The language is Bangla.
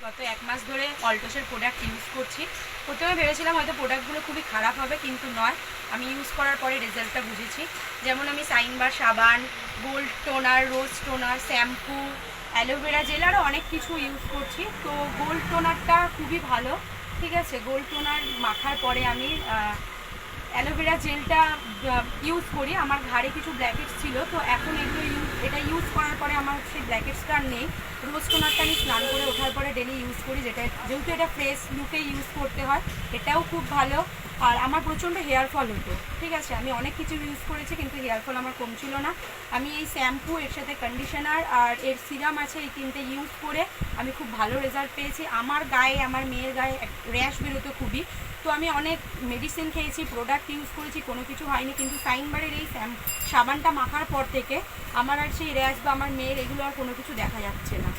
গত 1 মাস ধরে অল্টসের প্রোডাক্ট ইউজ করছি। প্রথমে ভেবেছিলাম হয়তো প্রোডাক্টগুলো খুবই খারাপ হবে, কিন্তু নয়। আমি ইউজ করার পরে রেজাল্টটা বুঝেছি। যেমন আমি সাইনবার সাবান, গোল্ড টোনার, রোজ টোনার, শ্যাম্পু, অ্যালোভেরা জেল আরও অনেক কিছু ইউজ করছি। তো গোল্ড টোনারটা খুবই ভালো, ঠিক আছে। গোল্ড টোনার মাখার পরে আমি অ্যালোভেরা জেলটা ইউজ করি। আমার ঘাড়ে কিছু ব্ল্যাকেটস ছিল, তো এখন এটা ইউজ করার পরে আমার সেই ব্ল্যাকেটসটা আর নেই। রোজ টোনারটা আমি স্নান করে ওঠার পরে ডেলি ইউজ করি, যেহেতু এটা ফ্রেশ লুকে ইউজ করতে হয়, এটাও খুব ভালো। আর আমার প্রচণ্ড হেয়ার ফল হতো, ঠিক আছে। আমি অনেক কিছু ইউজ করেছি, কিন্তু হেয়ার ফল আমার কমছিল না। আমি এই শ্যাম্পু, এর সাথে কন্ডিশনার আর এর সিরাম আছে, এই তিনটে ইউজ করে আমি খুব ভালো রেজাল্ট পেয়েছি। আমার গায়ে, আমার মেয়ের গায়ে র্যাশ বেরোতো খুবই। তো আমি অনেক মেডিসিন খেয়েছি, প্রোডাক্ট ইউজ করেছি, কোনো কিছু হয়নি। কিন্তু সাইনবারের এই সাবানটা মাখার পর থেকে আমার আর সেই র্যাশ বা আমার মেয়ের এগুলো আর কোনো কিছু দেখা যাচ্ছে না।